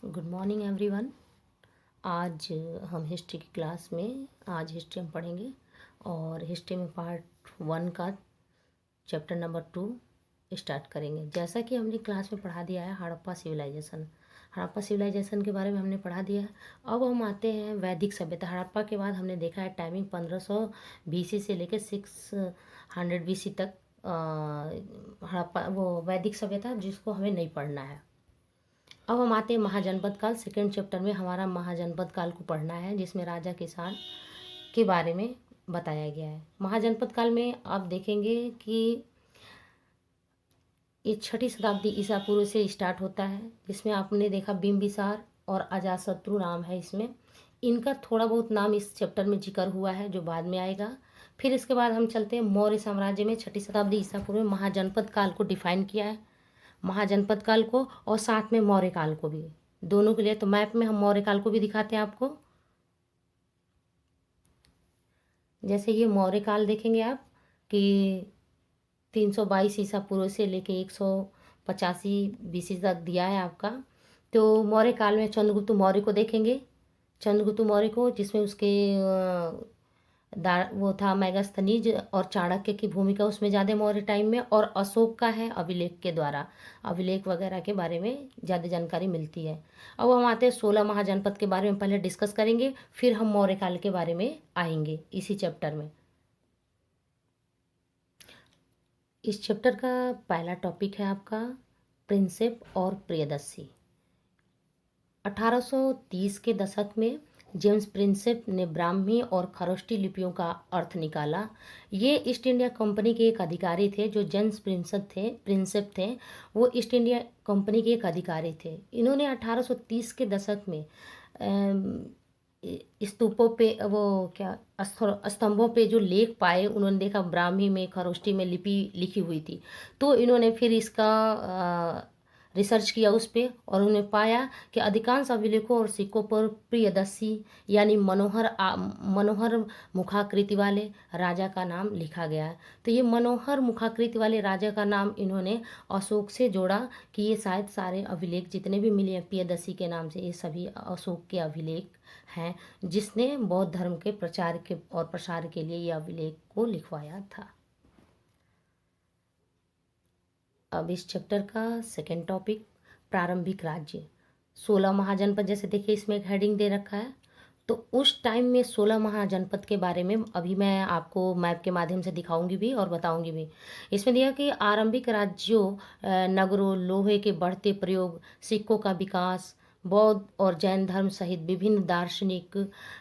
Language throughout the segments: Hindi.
Good morning everyone. आज हम हिस्ट्री की क्लास में आज हिस्ट्री हम पढ़ेंगे और हिस्ट्री में पार्ट 1 का चैप्टर नंबर 2 स्टार्ट करेंगे। जैसा कि हमने क्लास में पढ़ा दिया है हड़प्पा सिविलाइजेशन के बारे में हमने पढ़ा दिया है। अब हम आते हैं वैदिक सभ्यता। हड़प्पा के बाद हमने देखा है टाइमिंग 1500 BC से लेकर 600 BC तक हड़प्पा वो वैदिक सभ्यता जिसको हमें नहीं पढ़ना है। अब हम आते हैं महाजनपद काल। सेकेंड चैप्टर में हमारा महाजनपद काल को पढ़ना है जिसमें राजा किसान के बारे में बताया गया है। महाजनपद काल में आप देखेंगे कि ये 6ठी शताब्दी ईसा पूर्व से स्टार्ट होता है, जिसमें आपने देखा बिंबिसार और अजातशत्रु नाम है। इसमें इनका थोड़ा बहुत नाम इस चैप्टर में जिक्र हुआ है जो बाद में आएगा। फिर इसके बाद हम चलते हैं मौर्य साम्राज्य में 6ठी शताब्दी ईसा पूर्व में महाजनपद काल को डिफाइन किया है, महाजनपद काल को, और साथ में मौर्य काल को भी, दोनों के लिए। तो मैप में हम मौर्य काल को भी दिखाते हैं आपको। जैसे ये मौर्य काल देखेंगे आप कि 322 ईसा पूर्व से लेके 185 BC तक दिया है आपका। तो मौर्य काल में चंद्रगुप्त मौर्य को देखेंगे, चंद्रगुप्त मौर्य को, जिसमें उसके वो था मेगास्थनीज और चाणक्य की भूमिका उसमें ज़्यादा मौर्य टाइम में, और अशोक का है अभिलेख के द्वारा, अभिलेख वगैरह के बारे में ज़्यादा जानकारी मिलती है। अब हम आते हैं 16 महाजनपद के बारे में पहले डिस्कस करेंगे, फिर हम मौर्य काल के बारे में आएंगे इसी चैप्टर में। इस चैप्टर का पहला टॉपिक है आपका प्रिंसेप और प्रियदर्शी। 1830 के दशक में जेम्स प्रिंसेप ने ब्राह्मी और खरोष्टी लिपियों का अर्थ निकाला। ये ईस्ट इंडिया कंपनी के एक अधिकारी थे। जो जेम्स प्रिंसेप थे वो ईस्ट इंडिया कंपनी के एक अधिकारी थे। इन्होंने 1830 के दशक में स्तूपों पे स्तंभों पे जो लेख पाए, उन्होंने देखा ब्राह्मी में खरोष्टी में लिपि लिखी हुई थी। तो इन्होंने फिर इसका रिसर्च किया उस पर, और उन्होंने पाया कि अधिकांश अभिलेखों और सिक्कों पर प्रियदर्शी यानी मनोहर मुखाकृति वाले राजा का नाम लिखा गया है। तो ये मनोहर मुखाकृति वाले राजा का नाम इन्होंने अशोक से जोड़ा कि ये शायद सारे अभिलेख जितने भी मिले हैं प्रियदर्शी के नाम से, ये सभी अशोक के अभिलेख हैं, जिसने बौद्ध धर्म के प्रचार के और प्रसार के लिए ये अभिलेख को लिखवाया था। अब इस चैप्टर का सेकेंड टॉपिक प्रारंभिक राज्य। 16 महाजनपद, जैसे देखिए इसमें एक हेडिंग दे रखा है। तो उस टाइम में 16 महाजनपद के बारे में अभी मैं आपको मैप के माध्यम से दिखाऊंगी भी और बताऊंगी भी। इसमें दिया कि आरंभिक राज्यों, नगरों, लोहे के बढ़ते प्रयोग, सिक्कों का विकास, बौद्ध और जैन धर्म सहित विभिन्न दार्शनिक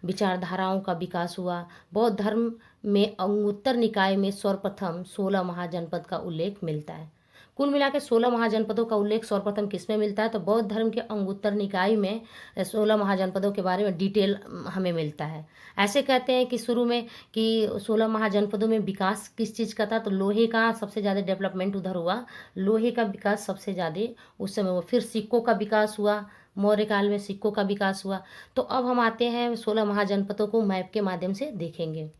विचारधाराओं का विकास हुआ। बौद्ध धर्म में अंगुत्तर निकाय में सर्वप्रथम 16 महाजनपद का उल्लेख मिलता है। कुल मिलाकर 16 महाजनपदों का उल्लेख सर्वप्रथम किसमें मिलता है? तो बौद्ध धर्म के अंगुत्तर निकाय में 16 महाजनपदों के बारे में डिटेल हमें मिलता है। ऐसे कहते हैं कि शुरू में कि 16 महाजनपदों में विकास किस चीज़ का था? तो लोहे का सबसे ज़्यादा डेवलपमेंट उधर हुआ, लोहे का विकास सबसे ज़्यादा उस समय हुआ। फिर सिक्कों का विकास हुआ, मौर्य काल में सिक्कों का विकास हुआ। तो अब हम आते हैं 16 महाजनपदों को मैप के माध्यम से देखेंगे।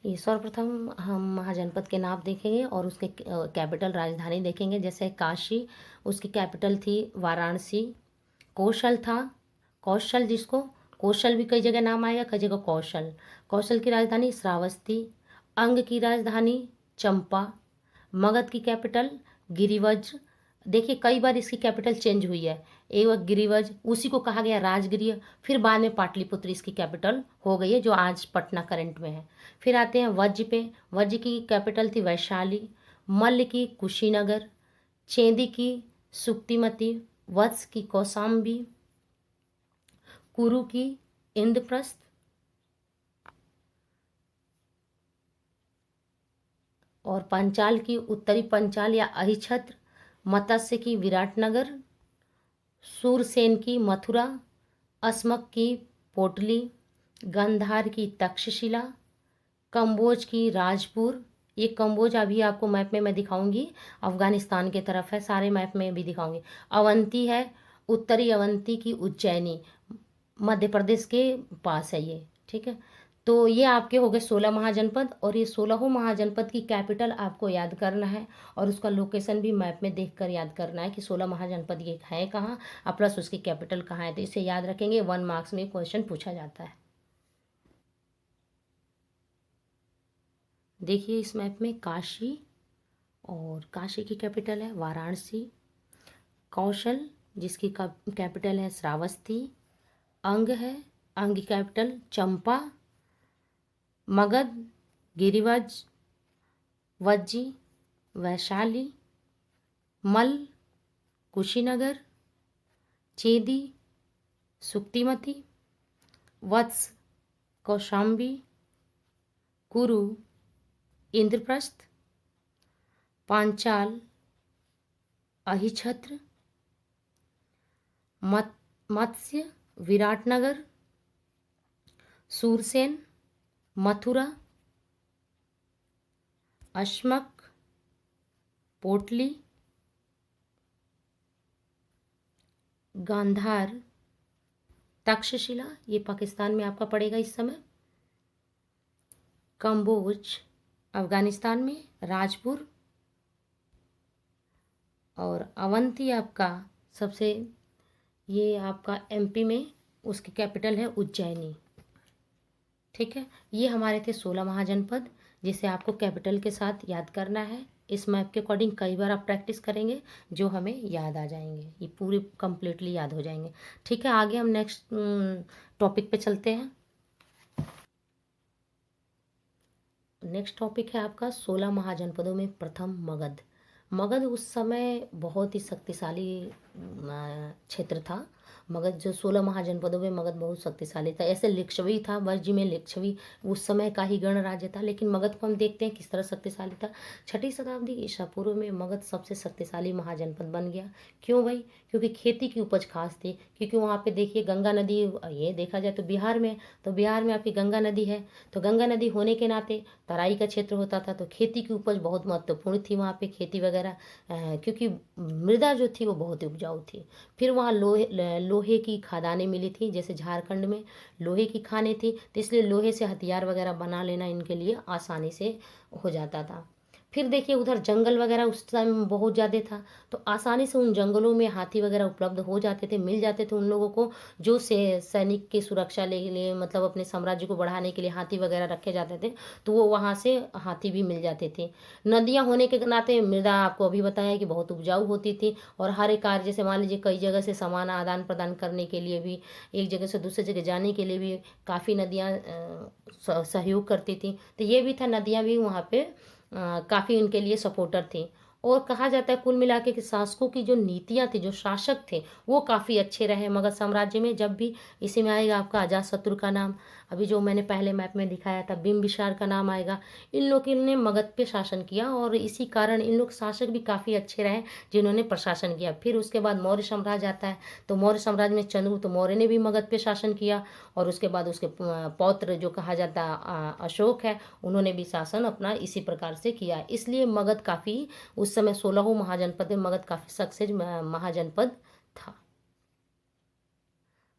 ये सर्वप्रथम हम महाजनपद के नाम देखेंगे और उसके कैपिटल राजधानी देखेंगे। जैसे काशी, उसकी कैपिटल थी वाराणसी। कौशल था, कौशल, जिसको कौशल भी कई जगह नाम आएगा, कई जगह कौशल। कौशल की राजधानी श्रावस्ती। अंग की राजधानी चंपा। मगध की कैपिटल गिरिवज्र। देखिए कई बार इसकी कैपिटल चेंज हुई है। एक वक्त गिरिवज्र, उसी को कहा गया राजगिरिय, फिर बाद में पाटलिपुत्र इसकी कैपिटल हो गई है, जो आज पटना करंट में है। फिर आते हैं वज्र पे। वज्र की कैपिटल थी वैशाली। मल्ल की कुशीनगर। चेदी की सुक्तिमती। वत्स की कौशाम्बी। कुरु की इंद्रप्रस्थ। और पंचाल की उत्तरी पंचाल या अहिछत्र। मत्स्य की विराटनगर। सूरसेन की मथुरा। अस्मक की पोटली। गंधार की तक्षशिला। कंबोज की राजपुर। ये कंबोज अभी आपको मैप में मैं दिखाऊंगी, अफगानिस्तान के तरफ है, सारे मैप में भी दिखाऊंगी। अवंती है, उत्तरी अवंती की उज्जैनी, मध्य प्रदेश के पास है ये, ठीक है। तो ये आपके हो गए 16 महाजनपद, और ये 16 महाजनपद की कैपिटल आपको याद करना है, और उसका लोकेशन भी मैप में देखकर याद करना है कि 16 महाजनपद ये है कहाँ, और प्लस उसकी कैपिटल कहाँ है। तो इसे याद रखेंगे, 1 मार्क्स में क्वेश्चन पूछा जाता है। देखिए इस मैप में काशी, और काशी की कैपिटल है वाराणसी। कौशल, जिसकी कैपिटल है श्रावस्ती। अंग है, अंग की कैपिटल चंपा। मगध, गिरिवज, वज्जी, वैशाली। मल, कुशीनगर। चेदी, सुक्तिमती। वत्स, कौशाम्बी। कुरु, इंद्रप्रस्थ। पांचाल, अहिछत्र। मत्स्य, विराटनगर। सूरसेन, मथुरा। अश्मक, पोटली। गांधार, तक्षशिला, ये पाकिस्तान में आपका पड़ेगा इस समय। कंबोज, अफगानिस्तान में राजपुर। और अवंती आपका सबसे, ये आपका एमपी में, उसकी कैपिटल है उज्जैनी। ठीक है, ये हमारे थे 16 महाजनपद, जिसे आपको कैपिटल के साथ याद करना है। इस मैप के अकॉर्डिंग कई बार आप प्रैक्टिस करेंगे, जो हमें याद आ जाएंगे, ये पूरे कंप्लीटली याद हो जाएंगे। ठीक है, आगे हम नेक्स्ट टॉपिक पे चलते हैं। नेक्स्ट टॉपिक है आपका 16 महाजनपदों में प्रथम मगध। मगध उस समय बहुत ही शक्तिशाली क्षेत्र था। मगध जो 16 महाजनपदों में मगध बहुत शक्तिशाली था। ऐसे लिच्छवी था, वर्जी में लिच्छवी उस समय का ही गणराज्य था, लेकिन मगध को हम देखते हैं किस तरह शक्तिशाली था। 6ठी शताब्दी ईसा पूर्व में मगध सबसे शक्तिशाली महाजनपद बन गया। क्यों भाई? क्योंकि खेती की उपज खास थी, क्योंकि वहाँ पे देखिए गंगा नदी, ये देखा जाए तो बिहार में आपकी गंगा नदी है। तो गंगा नदी होने के नाते तराई का क्षेत्र होता था, तो खेती की उपज बहुत महत्वपूर्ण थी वहाँ पे, खेती वगैरह, क्योंकि मृदा जो थी वो बहुत ही उपजाऊ थी। फिर वहाँ लोहे की खदानें मिली थी, जैसे झारखंड में लोहे की खानें थी, तो इसलिए लोहे से हथियार वगैरह बना लेना इनके लिए आसानी से हो जाता था। फिर देखिए उधर जंगल वगैरह उस टाइम बहुत ज़्यादा था, तो आसानी से उन जंगलों में हाथी वगैरह उपलब्ध हो जाते थे, मिल जाते थे उन लोगों को, जो से सैनिक की सुरक्षा के लिए, मतलब अपने साम्राज्य को बढ़ाने के लिए हाथी वगैरह रखे जाते थे, तो वो वहाँ से हाथी भी मिल जाते थे। नदियाँ होने के नाते मृदा आपको अभी बताया कि बहुत उपजाऊ होती थी, और हर एक कार्य, जैसे मान लीजिए कई जगह से सामान आदान प्रदान करने के लिए भी, एक जगह से दूसरी जगह जाने के लिए भी काफ़ी नदियाँ सहयोग करती थी। तो ये भी था, नदियाँ भी वहाँ पे काफ़ी उनके लिए सपोर्टर थी। और कहा जाता है कुल मिला के कि शासकों की जो नीतियाँ थी, जो शासक थे, वो काफ़ी अच्छे रहे मगध साम्राज्य में। जब भी इसी में आएगा आपका अजातशत्रु का नाम, अभी जो मैंने पहले मैप में दिखाया था बिंबिसार का नाम आएगा। इन लोगों ने मगध पे शासन किया, और इसी कारण इन लोग शासक भी काफ़ी अच्छे रहे जिन्होंने प्रशासन किया। फिर उसके बाद मौर्य साम्राज्य आता है, तो मौर्य साम्राज्य में चंद्रगुप्त मौर्य ने भी मगध पे शासन किया, और उसके बाद उसके पौत्र जो कहा जाता अशोक है, उन्होंने भी शासन अपना इसी प्रकार से किया। इसलिए मगध काफ़ी उस समय 16 महाजनपद में मगध काफ़ी सक्सेस महाजनपद था।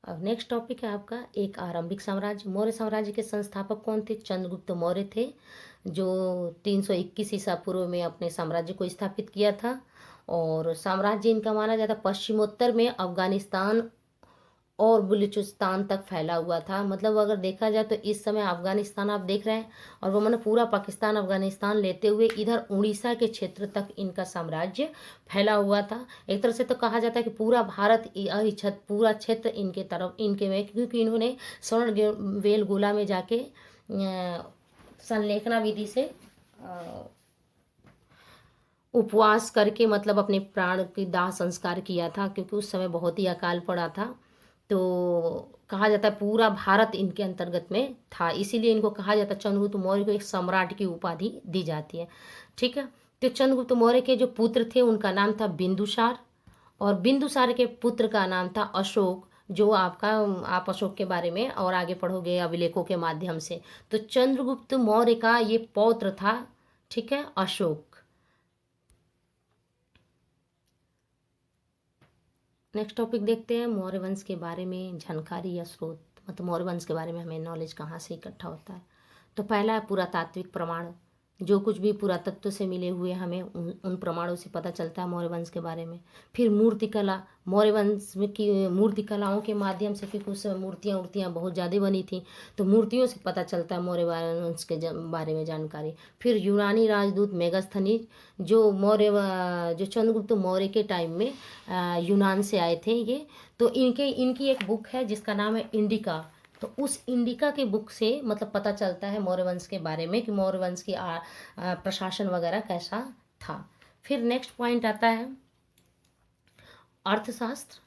अब नेक्स्ट टॉपिक है आपका एक आरंभिक साम्राज्य। मौर्य साम्राज्य के संस्थापक कौन थे? चंद्रगुप्त मौर्य थे, जो 321 ईसा पूर्व में अपने साम्राज्य को स्थापित किया था। और साम्राज्य इनका माना जाता पश्चिमोत्तर में अफगानिस्तान और बलूचिस्तान तक फैला हुआ था। मतलब अगर देखा जाए तो इस समय अफगानिस्तान आप देख रहे हैं, और वो मैंने पूरा पाकिस्तान अफगानिस्तान लेते हुए इधर उड़ीसा के क्षेत्र तक इनका साम्राज्य फैला हुआ था। एक तरह से तो कहा जाता है कि पूरा भारत, पूरा क्षेत्र इनके तरफ, इनके में, क्योंकि इन्होंने स्वर्ण वेलगोला में जाके संलेखना विधि से उपवास करके, मतलब अपने प्राण की दाह संस्कार किया था, क्योंकि उस समय बहुत ही अकाल पड़ा था। तो कहा जाता है पूरा भारत इनके अंतर्गत में था, इसीलिए इनको कहा जाता है, चंद्रगुप्त मौर्य को एक सम्राट की उपाधि दी जाती है। ठीक है, तो चंद्रगुप्त मौर्य के जो पुत्र थे उनका नाम था बिंदुसार, और बिंदुसार के पुत्र का नाम था अशोक, जो आपका, आप अशोक के बारे में और आगे पढ़ोगे अभिलेखों के माध्यम से। तो चंद्रगुप्त मौर्य का ये पौत्र था, ठीक है, अशोक। नेक्स्ट टॉपिक देखते हैं, मौर्य वंश के बारे में जानकारी या स्रोत। मतलब मौर्य वंश के बारे में हमें नॉलेज कहाँ से इकट्ठा होता है। तो पहला है पुरातात्विक प्रमाण, जो कुछ भी पुरातत्व से मिले हुए हमें उन प्रमाणों से पता चलता है मौर्य वंश के बारे में। फिर मूर्तिकला, मौर्य वंश में की मूर्तिकलाओं के माध्यम से, क्योंकि उस समय मूर्तियाँ बहुत ज़्यादा बनी थी, तो मूर्तियों से पता चलता है मौर्य वंश के बारे में जानकारी। फिर यूनानी राजदूत मेगास्थनीज, जो जो चंद्रगुप्त मौर्य के टाइम में यूनान से आए थे ये, तो इनकी एक बुक है जिसका नाम है इंडिका। तो उस इंडिका के बुक से मतलब पता चलता है मौर्य वंश के बारे में कि मौर्य वंश की प्रशासन वगैरह कैसा था। फिर नेक्स्ट पॉइंट आता है अर्थशास्त्र।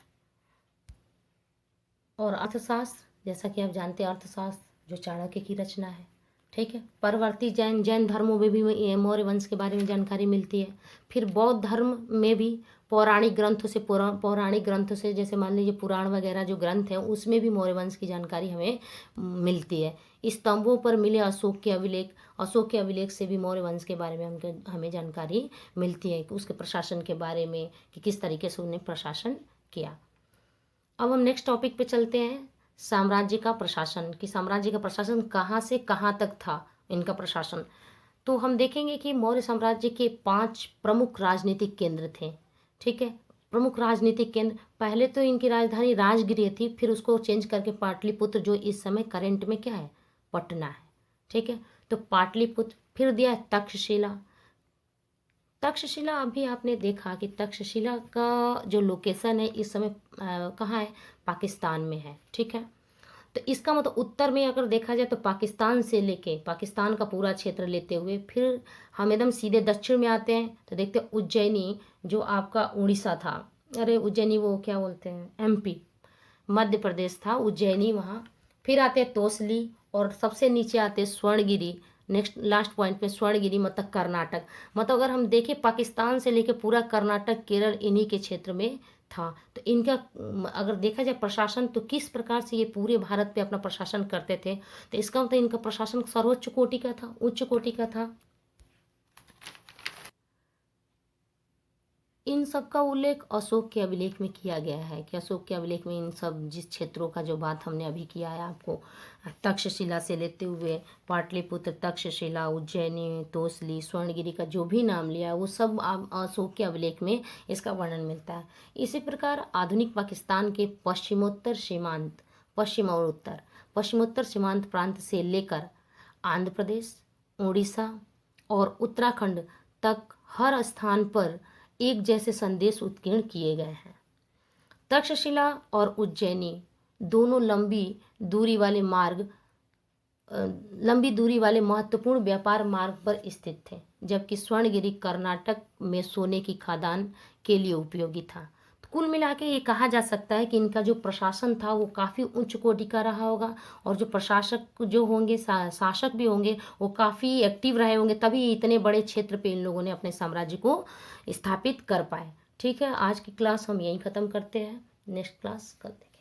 और अर्थशास्त्र, जैसा कि आप जानते हैं, अर्थशास्त्र जो चाणक्य की रचना है, ठीक है। परवर्ती जैन धर्मों में भी मौर्य वंश के बारे में जानकारी मिलती है। फिर बौद्ध धर्म में भी पौराणिक ग्रंथों से जैसे मान लीजिए पुराण वगैरह जो ग्रंथ हैं, उसमें भी मौर्य वंश की जानकारी हमें मिलती है। स्तंभों पर मिले अशोक के अभिलेख से भी मौर्य वंश के बारे में हमें जानकारी मिलती है कि उसके प्रशासन के बारे में, कि किस तरीके से उन्हें प्रशासन किया। अब हम नेक्स्ट टॉपिक पे चलते हैं, साम्राज्य का प्रशासन, कि साम्राज्य का प्रशासन कहाँ से कहाँ तक था इनका प्रशासन। तो हम देखेंगे कि मौर्य साम्राज्य के 5 प्रमुख राजनीतिक केंद्र थे, ठीक है। प्रमुख राजनीतिक केंद्र, पहले तो इनकी राजधानी राजगृह थी, फिर उसको चेंज करके पाटलिपुत्र, जो इस समय करंट में क्या है, पटना है, ठीक है। तो पाटलिपुत्र, फिर दिया है तक्षशिला। तक्षशिला, अभी आपने देखा कि तक्षशिला का जो लोकेशन है इस समय कहाँ है, पाकिस्तान में है, ठीक है। तो इसका मतलब उत्तर में अगर देखा जाए तो पाकिस्तान से लेके पाकिस्तान का पूरा क्षेत्र लेते हुए फिर हम एकदम सीधे दक्षिण में आते हैं, तो देखते हैं उज्जैनी, जो आपका उड़ीसा था, अरे उज्जैनी वो क्या बोलते हैं, एमपी, मध्य प्रदेश था उज्जैनी वहाँ। फिर आते हैं तोसली, और सबसे नीचे आते हैं स्वर्णगिरी। नेक्स्ट लास्ट पॉइंट में स्वर्णगिरी मतलब कर्नाटक। मतलब अगर हम देखें पाकिस्तान से लेके पूरा कर्नाटक, केरल इन्हीं के क्षेत्र में था। तो इनका अगर देखा जाए प्रशासन, तो किस प्रकार से ये पूरे भारत पे अपना प्रशासन करते थे, तो इसका मतलब इनका प्रशासन सर्वोच्च कोटि का था, उच्च कोटि का था। इन सब का उल्लेख अशोक के अभिलेख में किया गया है, कि अशोक के अभिलेख में इन सब जिस क्षेत्रों का जो बात हमने अभी किया है आपको, तक्षशिला से लेते हुए पाटलिपुत्र, तक्षशिला, उज्जैनी, तोसली, स्वर्णगिरी का जो भी नाम लिया वो सब अशोक के अभिलेख में इसका वर्णन मिलता है। इसी प्रकार आधुनिक पाकिस्तान के पश्चिमोत्तर सीमांत प्रांत से लेकर आंध्र प्रदेश, उड़ीसा और उत्तराखंड तक हर स्थान पर एक जैसे संदेश उत्कीर्ण किए गए हैं। तक्षशिला और उज्जैनी दोनों लंबी दूरी वाले महत्वपूर्ण व्यापार मार्ग पर स्थित थे, जबकि स्वर्णगिरी कर्नाटक में सोने की खदान के लिए उपयोगी था। तो कुल मिला के ये कहा जा सकता है कि इनका जो प्रशासन था वो काफ़ी उच्च कोटि का रहा होगा, और जो प्रशासक जो होंगे, शासक भी होंगे, वो काफ़ी एक्टिव रहे होंगे, तभी इतने बड़े क्षेत्र पे इन लोगों ने अपने साम्राज्य को स्थापित कर पाए। ठीक है, आज की क्लास हम यहीं ख़त्म करते हैं, नेक्स्ट क्लास कल देखेंगे।